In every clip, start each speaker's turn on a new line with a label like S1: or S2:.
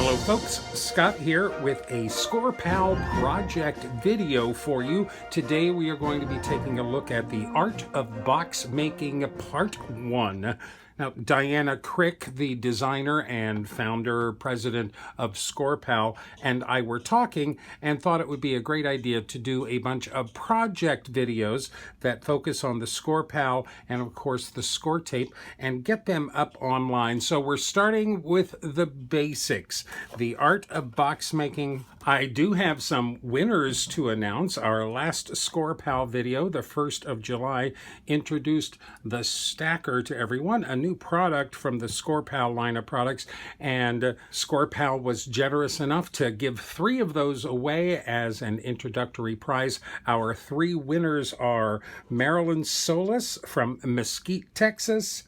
S1: Hello folks, Scott here with a Scor-Pal Project video for you. Today we are going to be taking a look at the Art of Box Making Part 1. Now, Diana Crick, the designer and founder, president of Scor-Pal, and I were talking and thought it would be a great idea to do a bunch of project videos that focus on the Scor-Pal and, of course, the Scor-Tape and get them up online. So we're starting with the basics, the art of box making. I do have some winners to announce. Our last Scor-Pal video, the 1st of July, introduced the stacker to everyone, a new product from the Scor-Pal line of products, and Scor-Pal was generous enough to give 3 of those away as an introductory prize. Our 3 winners are Marilyn Solis from Mesquite, Texas,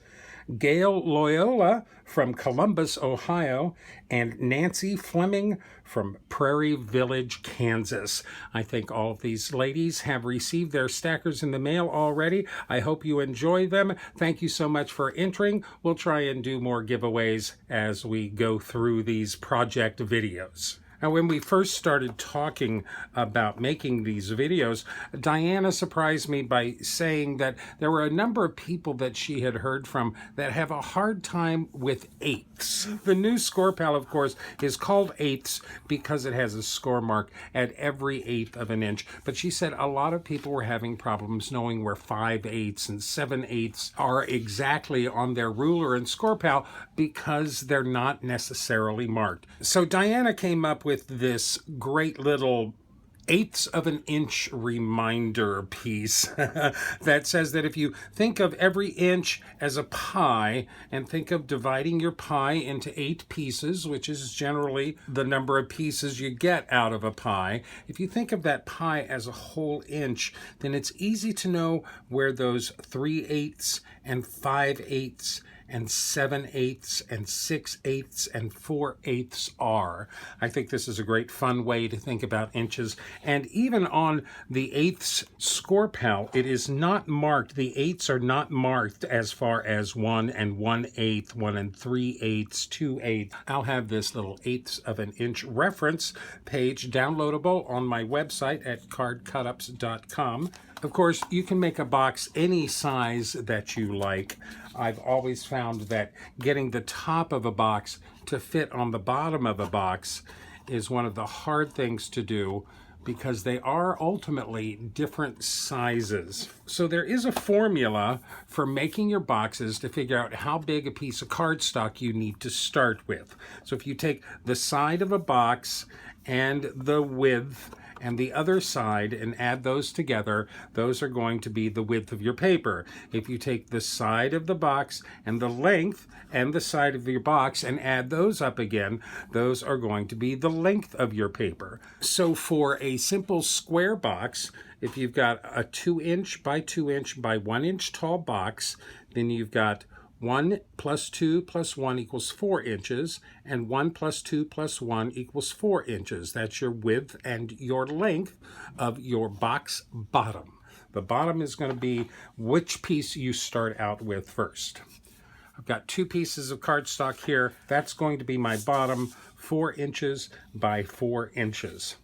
S1: Gail Loyola from Columbus, Ohio, and Nancy Fleming from Prairie Village, Kansas. I think all of these ladies have received their stackers in the mail already. I hope you enjoy them. Thank you so much for entering. We'll try and do more giveaways as we go through these project videos. Now, when we first started talking about making these videos, Diana surprised me by saying that there were a number of people that she had heard from that have a hard time with eighths. The new Scor-Pal, of course, is called eighths because it has a score mark at every eighth of an inch. But she said a lot of people were having problems knowing where 5/8 and 7/8 are exactly on their ruler in Scor-Pal because they're not necessarily marked. So Diana came up with this great little 1/8 of an inch reminder piece that says that if you think of every inch as a pie and think of dividing your pie into 8 pieces, which is generally the number of pieces you get out of a pie, if you think of that pie as a whole inch, then it's easy to know where those 3/8 and 5/8 and 7/8 and 6/8 and 4/8 are. I think this is a great fun way to think about inches. And even on the eighths Scor-Pal, it is not marked. The eighths are not marked as far as 1 and 1/8, 1 and 3/8, 2/8. I'll have this little 1/8 of an inch reference page downloadable on my website at cardcutups.com. Of course, you can make a box any size that you like. I've always found that getting the top of a box to fit on the bottom of a box is one of the hard things to do because they are ultimately different sizes. So there is a formula for making your boxes to figure out how big a piece of cardstock you need to start with. So if you take the side of a box and the width and the other side and add those together, those are going to be the width of your paper. If you take the side of the box and the length and the side of your box and add those up again, those are going to be the length of your paper. So for a simple square box, if you've got a 2" by 2" by 1 inch tall box, then you've got 1 plus 2 plus 1 equals 4 inches, and 1 plus 2 plus 1 equals 4 inches. That's your width and your length of your box bottom. The bottom is going to be which piece you start out with first. I've got 2 pieces of cardstock here. That's going to be my bottom, 4 inches by 4 inches.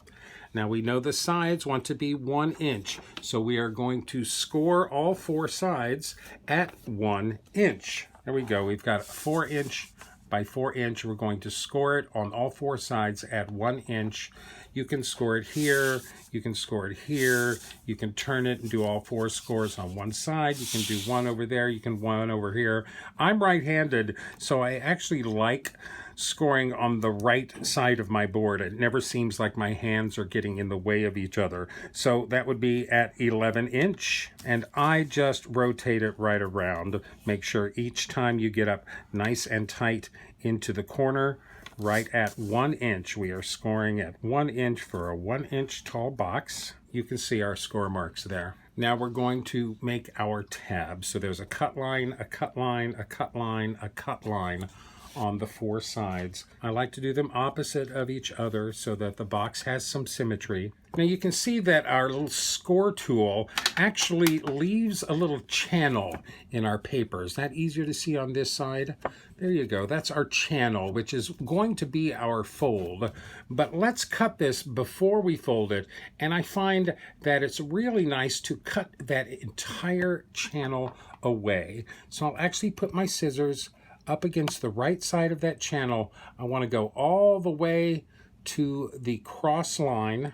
S1: Now we know the sides want to be 1 inch, so we are going to score all 4 sides at 1 inch. There we go. We've got 4 inch by 4 inch. We're going to score it on all 4 sides at 1 inch. You can score it here. You can score it here. You can turn it and do all 4 scores on one side. You can do 1 over there. You can 1 over here. I'm right-handed, so I actually like scoring on the right side of my board. It never seems like my hands are getting in the way of each other. So that would be at 11 inch, and I just rotate it right around. Make sure each time you get up nice and tight into the corner, right at 1 inch. We are scoring at 1 inch for a 1 inch tall box. You can see our score marks there. Now we're going to make our tabs. So there's a cut line, a cut line, a cut line, a cut line on the four sides. I like to do them opposite of each other so that the box has some symmetry. Now you can see that our little score tool actually leaves a little channel in our paper. Is that easier to see on this side? There you go. That's our channel, which is going to be our fold. But let's cut this before we fold it. And I find that it's really nice to cut that entire channel away. So I'll actually put my scissors up against the right side of that channel. I want to go all the way to the cross line,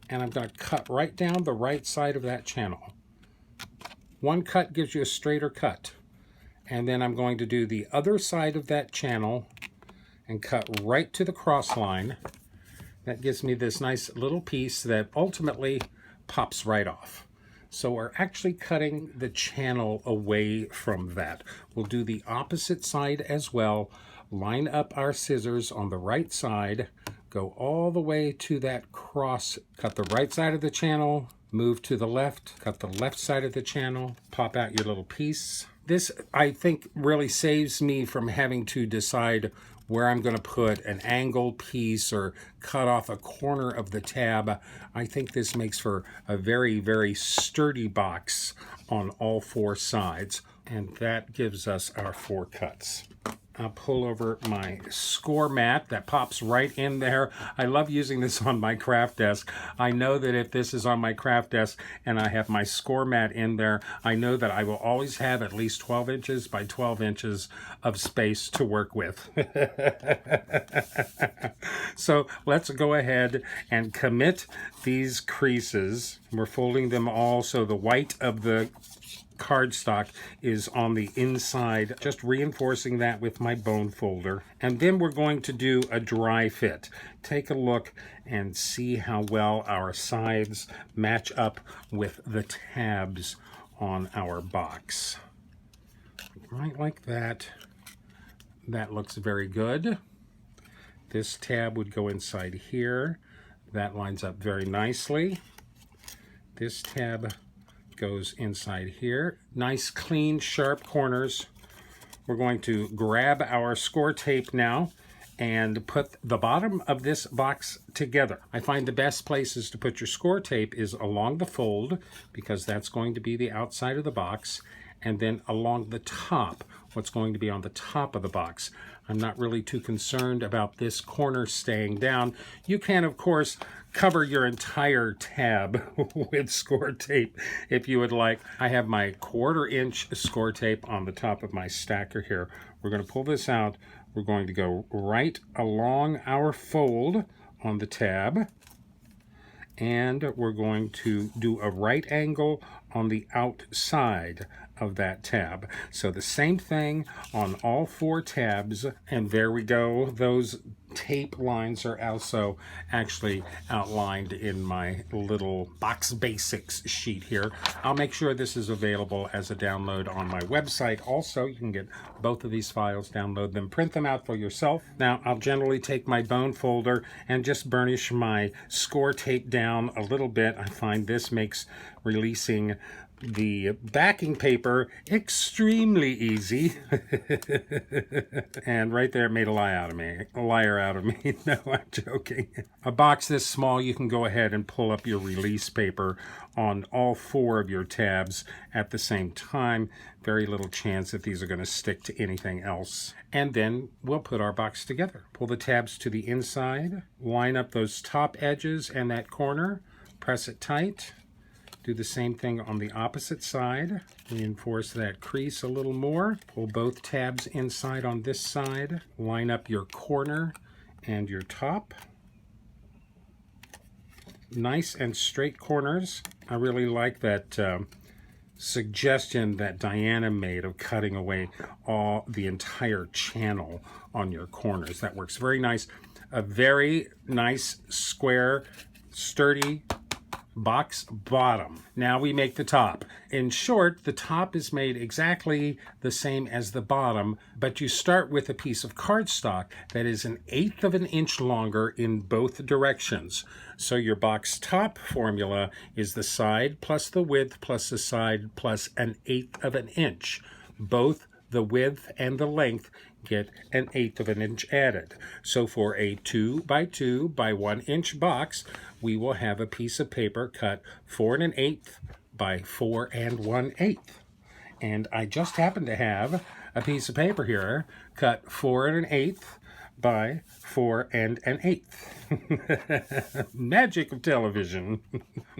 S1: and I'm going to cut right down the right side of that channel. One cut gives you a straighter cut. And then I'm going to do the other side of that channel and cut right to the cross line. That gives me this nice little piece that ultimately pops right off. So we're actually cutting the channel away from that. We'll do the opposite side as well. Line up our scissors on the right side, go all the way to that cross, cut the right side of the channel, move to the left, cut the left side of the channel, pop out your little piece. This, I think, really saves me from having to decide where I'm going to put an angled piece or cut off a corner of the tab. I think this makes for a very, very sturdy box on all four sides. And that gives us our four cuts. I'll pull over my score mat that pops right in there. I love using this on my craft desk. I know that if this is on my craft desk and I have my score mat in there, I know that I will always have at least 12 inches by 12 inches of space to work with. So let's go ahead and commit these creases. We're folding them all so the white of the cardstock is on the inside, just reinforcing that with my bone folder. And then we're going to do a dry fit. Take a look and see how well our sides match up with the tabs on our box. Right like that. That looks very good. This tab would go inside here. That lines up very nicely. This tab goes inside here. Nice, clean, sharp corners. We're going to grab our score tape now and put the bottom of this box together. I find the best places to put your score tape is along the fold, because that's going to be the outside of the box, and then along the top, what's going to be on the top of the box. I'm not really too concerned about this corner staying down. You can, of course, cover your entire tab with score tape if you would like. I have my 1/4 inch score tape on the top of my stacker here. We're going to pull this out. We're going to go right along our fold on the tab, and we're going to do a right angle on the outside of that tab. So the same thing on all four tabs, and there we go. Those tape lines are also actually outlined in my little box basics sheet here. I'll make sure this is available as a download on my website. Also, you can get both of these files, download them, print them out for yourself. Now, I'll generally take my bone folder and just burnish my score tape down a little bit. I find this makes releasing the backing paper extremely easy. And right there made a liar out of me. No, I'm joking. A box this small, you can go ahead and pull up your release paper on all four of your tabs at the same time. Very little chance that these are going to stick to anything else. And then we'll put our box together. Pull the tabs to the inside, line up those top edges and that corner, press it tight. Do the same thing on the opposite side. Reinforce that crease a little more. Pull both tabs inside on this side. Line up your corner and your top. Nice and straight corners. I really like that suggestion that Diana made of cutting away the entire channel on your corners. That works very nice. A very nice, square, sturdy box bottom. Now we make the top. In short, the top is made exactly the same as the bottom, but you start with a piece of cardstock that is 1/8 of an inch longer in both directions. So your box top formula is the side plus the width plus the side plus 1/8 of an inch. Both the width and the length get 1/8 of an inch added. So for a 2 by 2 by 1 inch box, we will have a piece of paper cut 4 1/8 by 4 1/8. And I just happen to have a piece of paper here cut 4 1/8 by 4 1/8. Magic of television.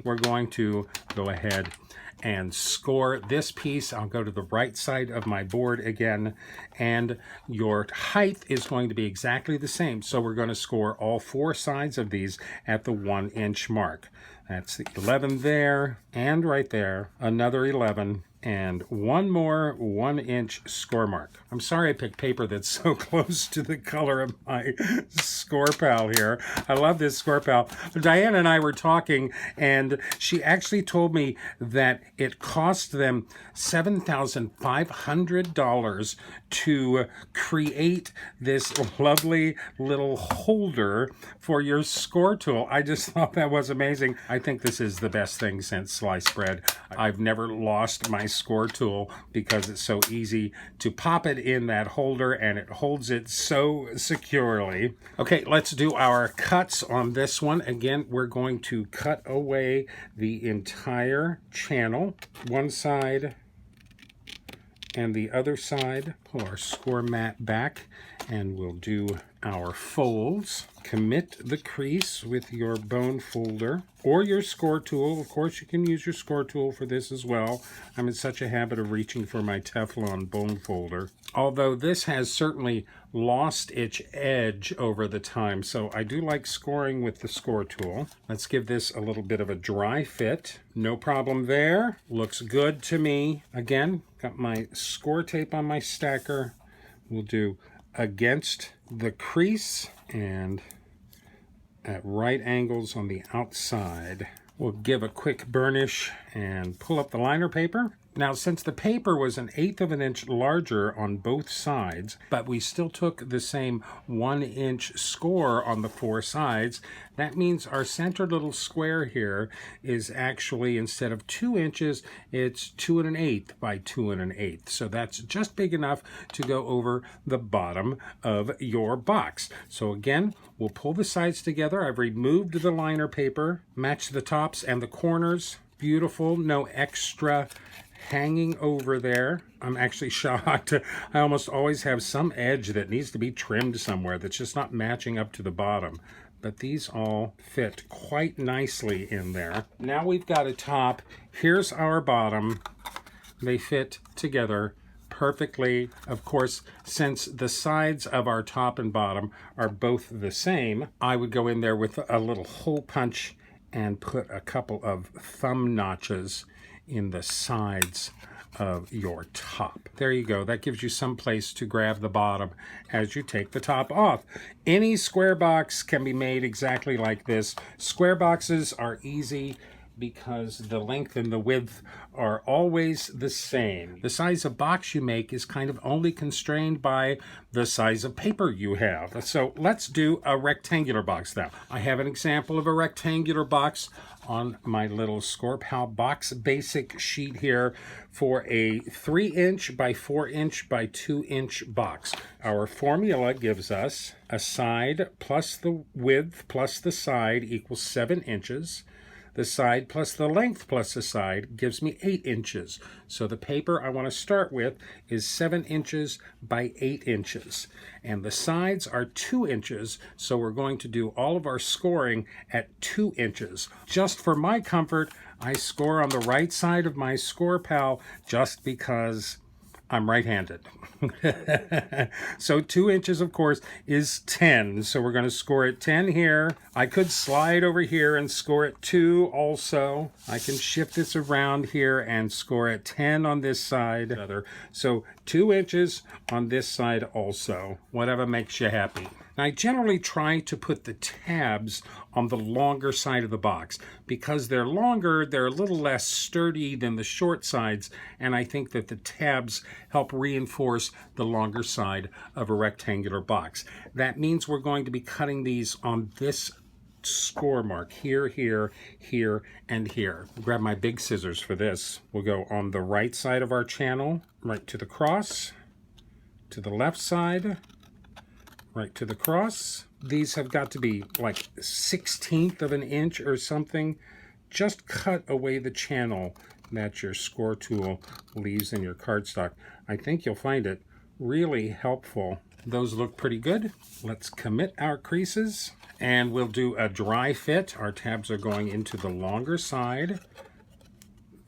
S1: We're going to go ahead and score this piece. I'll go to the right side of my board again, and your height is going to be exactly the same. So we're going to score all 4 sides of these at the 1 inch mark. That's the 11 there, and right there, another 11, and one more 1 inch score mark. I'm sorry I picked paper that's so close to the color of my Scor-Pal here. I love this Scor-Pal. Diana and I were talking, and she actually told me that it cost them $7,500 to create this lovely little holder for your score tool. I just thought that was amazing. I think this is the best thing since sliced bread. I've never lost my score tool because it's so easy to pop it in that holder and it holds it so securely. Okay, let's do our cuts on this one. Again, we're going to cut away the entire channel, one side and the other side. Pull our score mat back and we'll do our folds. Commit the crease with your bone folder or your score tool. Of course, you can use your score tool for this as well. I'm in such a habit of reaching for my Teflon bone folder. Although this has certainly lost its edge over the time, so I do like scoring with the score tool. Let's give this a little bit of a dry fit. No problem there. Looks good to me. Again, got my score tape on my stacker. We'll do against the crease and at right angles on the outside. We'll give a quick burnish and pull up the liner paper. Now, since the paper was 1/8 of an inch larger on both sides, but we still took the same 1 inch score on the 4 sides, that means our center little square here is actually, instead of 2 inches, it's 2 1/8 by 2 1/8. So that's just big enough to go over the bottom of your box. So again, we'll pull the sides together. I've removed the liner paper, match the tops and the corners. Beautiful, no extra hanging over there. I'm actually shocked. I almost always have some edge that needs to be trimmed somewhere that's just not matching up to the bottom. But these all fit quite nicely in there. Now we've got a top. Here's our bottom. They fit together perfectly. Of course, since the sides of our top and bottom are both the same, I would go in there with a little hole punch and put a couple of thumb notches in the sides of your top. There you go. That gives you some place to grab the bottom as you take the top off. Any square box can be made exactly like this. Square boxes are easy because the length and the width are always the same. The size of box you make is kind of only constrained by the size of paper you have. So let's do a rectangular box now. I have an example of a rectangular box on my little Scor-Pal box basic sheet here for a 3 inch by 4 inch by 2 inch box. Our formula gives us a side plus the width plus the side equals 7 inches. The side plus the length plus the side gives me 8 inches. So the paper I want to start with is 7 inches by 8 inches. And the sides are 2 inches, so we're going to do all of our scoring at 2 inches. Just for my comfort, I score on the right side of my Scor-Pal just because I'm right-handed. So 2 inches, of course, is 10. So we're going to score at 10 here. I could slide over here and score at 2 also. I can shift this around here and score at 10 on this side. So 2 inches on this side also. Whatever makes you happy. Now, I generally try to put the tabs on the longer side of the box. Because they're longer, they're a little less sturdy than the short sides, and I think that the tabs help reinforce the longer side of a rectangular box. That means we're going to be cutting these on this score mark here, here, here, and here. I'll grab my big scissors for this. We'll go on the right side of our channel, right to the cross, to the left side, right to the cross. These have got to be like 1/16 of an inch or something. Just cut away the channel that your score tool leaves in your cardstock. I think you'll find it really helpful. Those look pretty good. Let's commit our creases and we'll do a dry fit. Our tabs are going into the longer side.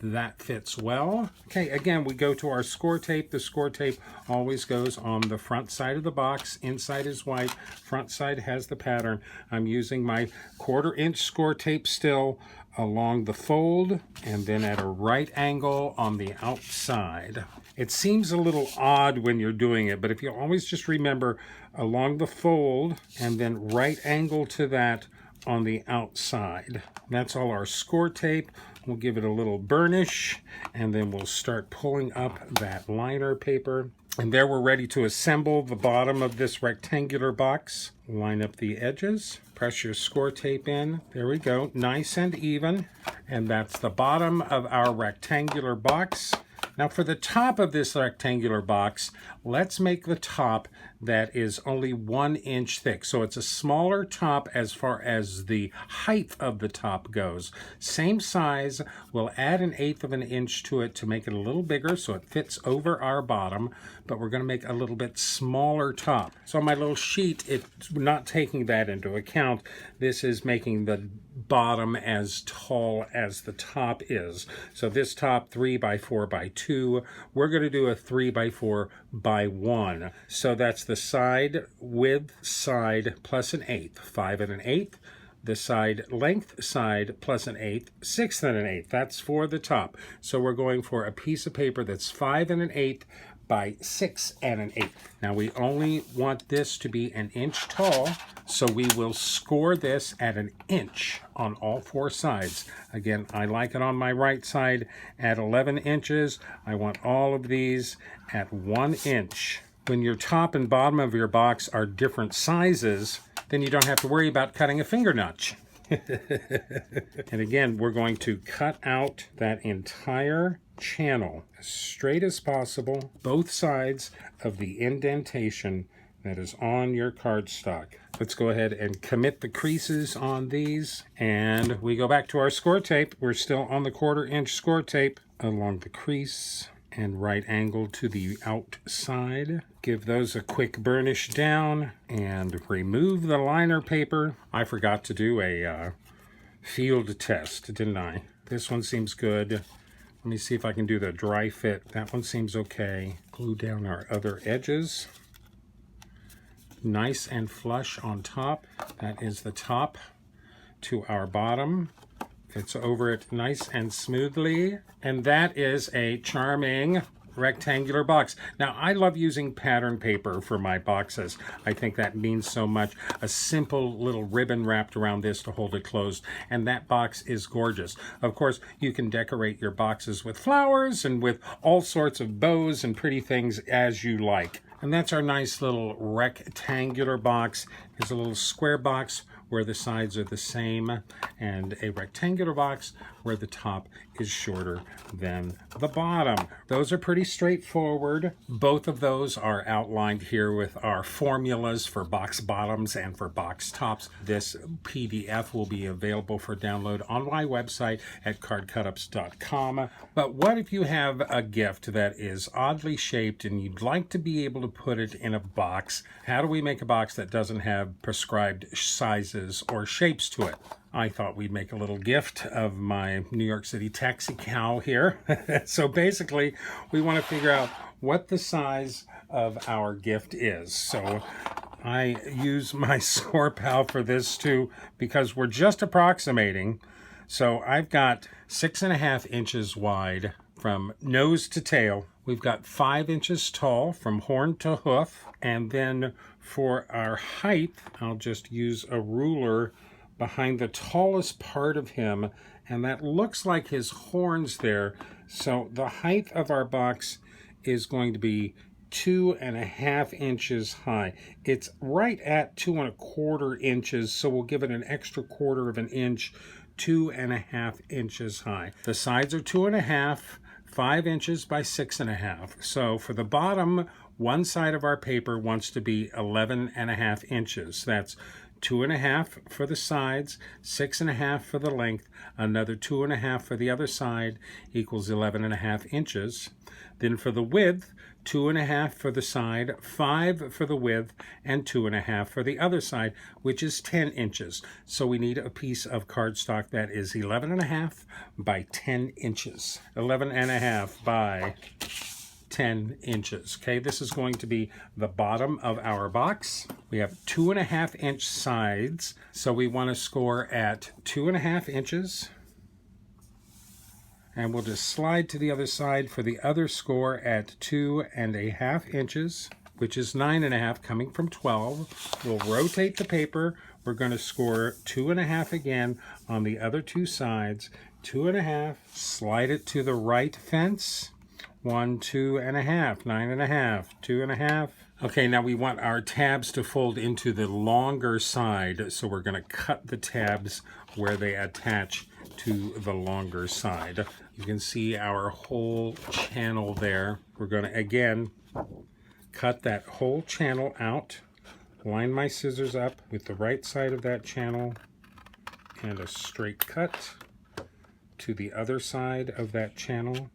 S1: That fits well. Okay, again, we go to our Scor-Tape. The Scor-Tape always goes on the front side of the box. Inside is white, front side has the pattern. I'm using my 1/4 inch Scor-Tape still along the fold and then at a right angle on the outside. It seems a little odd when you're doing it, but if you always just remember along the fold and then right angle to that on the outside. That's all our Scor-Tape. We'll give it a little burnish and then we'll start pulling up that liner paper. And there we're ready to assemble the bottom of this rectangular box. Line up the edges, press your Scor-Tape in. There we go, nice and even. And that's the bottom of our rectangular box. Now for the top of this rectangular box, let's make the top that is only 1 inch thick. So it's a smaller top as far as the height of the top goes. Same size, we'll add 1/8 of an inch to it to make it a little bigger so it fits over our bottom, but we're gonna make a little bit smaller top. So on my little sheet, it's not taking that into account. This is making the bottom as tall as the top is. So this top 3 by 4 by 2, we're going to do a 3 by 4 by 1. So that's the side width side plus 1/8, 5 1/8. The side length side plus 1/8, 6 1/8. That's for the top. So we're going for a piece of paper that's 5 1/8 by 6 1/8. Now we only want this to be 1 inch tall, so we will score this at 1 inch on all 4 sides. Again, I like it on my right side at 11 inches. I want all of these at 1 inch. When your top and bottom of your box are different sizes, then you don't have to worry about cutting a finger notch. And again, we're going to cut out that entire channel as straight as possible, both sides of the indentation that is on your cardstock. Let's go ahead and commit the creases on these, and we go back to our Scor-Tape. We're still on the 1/4 inch Scor-Tape along the crease and right angle to the outside. Give those a quick burnish down and remove the liner paper. I forgot to do a field test, didn't I? This one seems good. Let me see if I can do the dry fit. That one seems okay. Glue down our other edges. Nice and flush on top. That is the top to our bottom. Fits over it nice and smoothly. And that is a charming rectangular box. Now, I love using pattern paper for my boxes. I think that means so much. A simple little ribbon wrapped around this to hold it closed, and that box is gorgeous. Of course, you can decorate your boxes with flowers and with all sorts of bows and pretty things as you like. And that's our nice little rectangular box. Here's a little square box where the sides are the same, and a rectangular box where the top is shorter than the bottom. Those are pretty straightforward. Both of those are outlined here with our formulas for box bottoms and for box tops. This PDF will be available for download on my website at cardcutups.com. But what if you have a gift that is oddly shaped and you'd like to be able to put it in a box? How do we make a box that doesn't have prescribed sizes or shapes to it? I thought we'd make a little gift of my New York City taxi cow here. So basically, we want to figure out what the size of our gift is. So I use my Scor-Pal for this too, because we're just approximating. So I've got 6.5 inches wide from nose to tail. We've got 5 inches tall from horn to hoof. And then for our height, I'll just use a ruler behind the tallest part of him, and that looks like his horns there. So the height of our box is going to be 2.5 inches high. It's right at 2.25 inches, so we'll give it an extra 1/4 of an inch, 2.5 inches high. The sides are 2.5. 5 inches by 6.5. So for the bottom, one side of our paper wants to be 11.5 inches. That's 2.5 for the sides, 6.5 for the length, another 2.5 for the other side equals 11.5 inches. Then for the width, 2.5 for the side, 5 for the width, and 2.5 for the other side, which is 10 inches. So we need a piece of cardstock that is 11.5 by 10 inches. 11.5 by 10 inches. Okay, this is going to be the bottom of our box. We have 2.5 inch sides, so we want to score at 2.5 inches. And we'll just slide to the other side for the other score at 2.5 inches, which is 9.5 coming from 12. We'll rotate the paper. We're going to score 2.5 again on the other two sides. 2.5, slide it to the right fence. 1, 2.5, 9.5, 2.5. Okay, now we want our tabs to fold into the longer side, so we're going to cut the tabs where they attach to the longer side. You can see our whole channel there. We're going to, again, cut that whole channel out, line my scissors up with the right side of that channel, and a straight cut to the other side of that channel,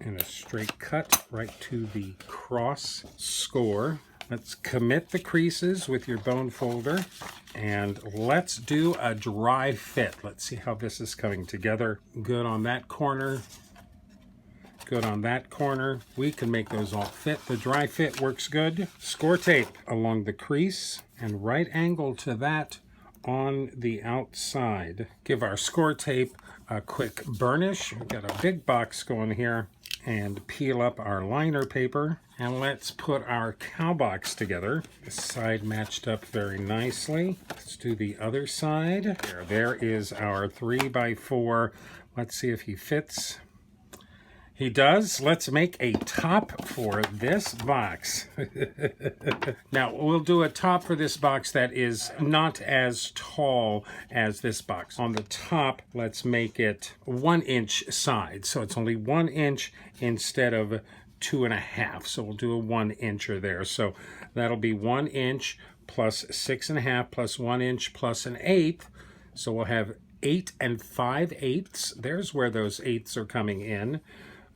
S1: and a straight cut right to the cross score. Let's commit the creases with your bone folder, and let's do a dry fit. Let's see how this is coming together. Good on that corner. Good on that corner. We can make those all fit. The dry fit works good. Scor-Tape along the crease and right angle to that on the outside. Give our Scor-Tape a quick burnish. We've got a big box going here. And peel up our liner paper, and let's put our cow box together. This side matched up very nicely. Let's do the other side. There is our 3x4. Let's see if he fits. He does. Let's make a top for this box. Now, we'll do a top for this box that is not as tall as this box. On the top, let's make it 1 inch side. So it's only 1 inch instead of 2.5. So we'll do a 1 incher there. So that'll be 1 inch plus 6.5 plus 1 inch plus 1/8. So we'll have 8 5/8. There's where those eighths are coming in.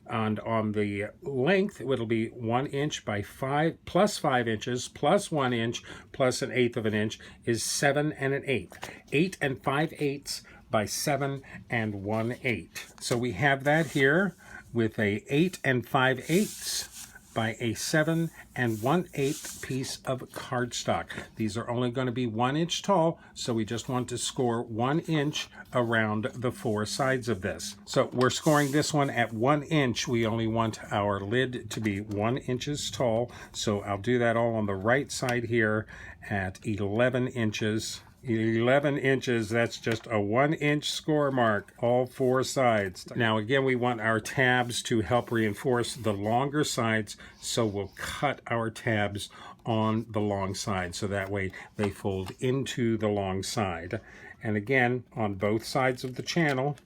S1: And on the length, it'll be 1 inch by 5 plus 5 inches plus 1 inch plus 1/8 of an inch is 7 1/8. 8 5/8 by 7 1/8. So we have that here with a 8 5/8 by a 7 1/8 piece of cardstock. These are only going to be 1 inch tall, so we just want to score 1 inch around the 4 sides of this. So we're scoring this one at 1 inch. We only want our lid to be 1 inches tall, so I'll do that all on the right side here at 11 inches. 11 inches, that's just a 1 inch score mark, all 4 sides. Now again, we want our tabs to help reinforce the longer sides, so we'll cut our tabs on the long side, so that way they fold into the long side. And again, on both sides of the channel,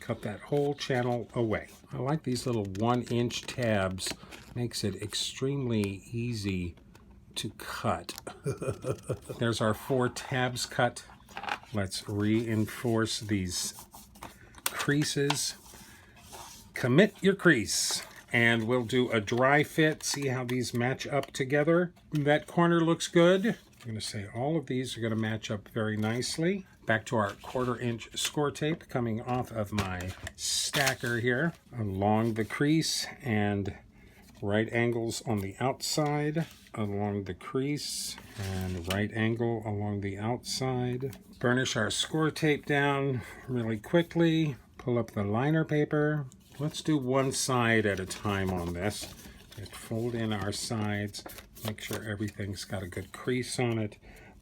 S1: cut that whole channel away. I like these little 1 inch tabs. Makes it extremely easy to cut. There's our 4 tabs cut. Let's reinforce these creases. Commit your crease. And we'll do a dry fit. See how these match up together? That corner looks good. I'm going to say all of these are going to match up very nicely. Back to our 1/4 inch Scor-Tape coming off of my stacker here. Along the crease and right angles on the outside, along the crease, and right angle along the outside. Burnish our Scor-Tape down really quickly. Pull up the liner paper. Let's do one side at a time on this. Fold in our sides. Make sure everything's got a good crease on it.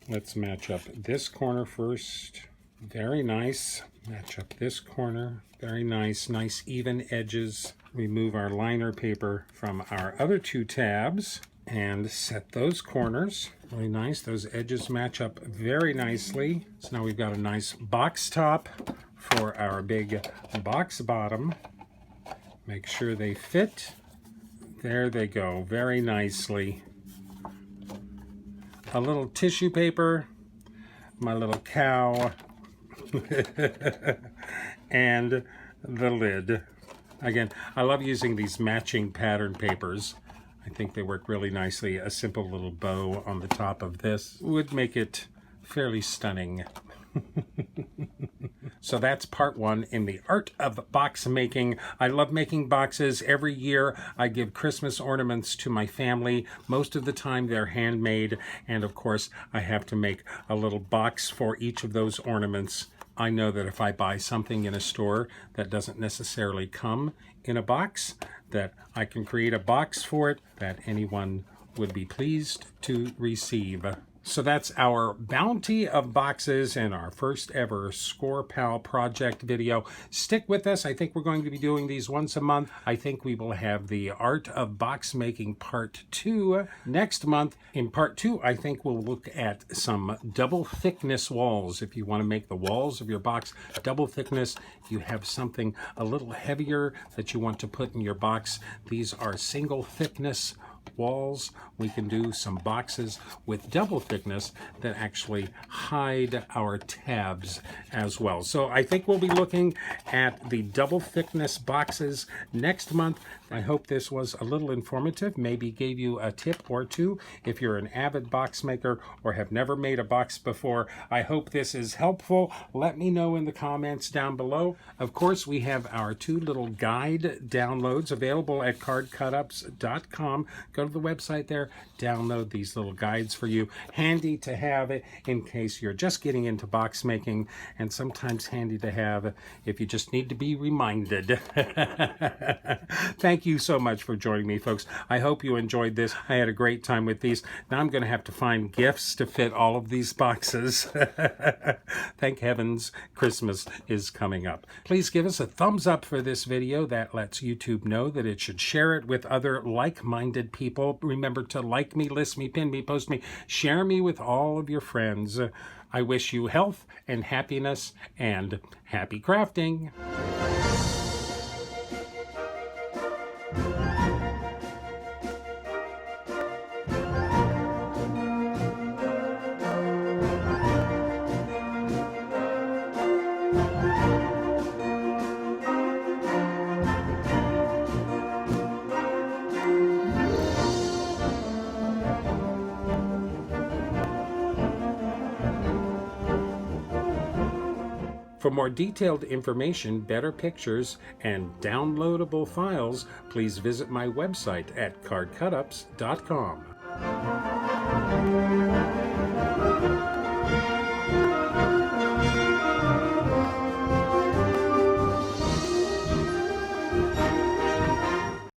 S1: Let's match up this corner first. Very nice. Match up this corner. Very nice. Nice even edges. Remove our liner paper from our other 2 tabs. and set those corners. Really nice. Those edges match up very nicely. So now we've got a nice box top for our big box bottom. Make sure they fit. There they go, very nicely. A little tissue paper, my little cow, and the lid. Again, I love using these matching pattern papers. I think they work really nicely. A simple little bow on the top of this would make it fairly stunning. So that's part one in the art of box making. I love making boxes. Every year I give Christmas ornaments to my family. Most of the time they're handmade, and of course I have to make a little box for each of those ornaments. I know that if I buy something in a store that doesn't necessarily come in a box, that I can create a box for it that anyone would be pleased to receive. So that's our bounty of boxes and our first ever Scor-Pal Project video. Stick with us. I think we're going to be doing these once a month. I think we will have the Art of Box Making Part 2 next month. In Part 2, I think we'll look at some double thickness walls. If you want to make the walls of your box double thickness, you have something a little heavier that you want to put in your box. These are single thickness walls. We can do some boxes with double thickness that actually hide our tabs as well. So I think we'll be looking at the double thickness boxes next month. I hope this was a little informative, maybe gave you a tip or two if you're an avid box maker or have never made a box before. I hope this is helpful. Let me know in the comments down below. Of course, we have our 2 little guide downloads available at cardcutups.com. Go to the website there, download these little guides for you. Handy to have it in case you're just getting into box making, and sometimes handy to have if you just need to be reminded. Thank you so much for joining me, folks. I hope you enjoyed this. I had a great time with these. Now I'm going to have to find gifts to fit all of these boxes. Thank heavens Christmas is coming up. Please give us a thumbs up for this video. That lets YouTube know that it should share it with other like-minded people. Remember to like me, list me, pin me, post me, share me with all of your friends. I wish you health and happiness and happy crafting. For more detailed information, better pictures, and downloadable files, please visit my website at cardcutups.com.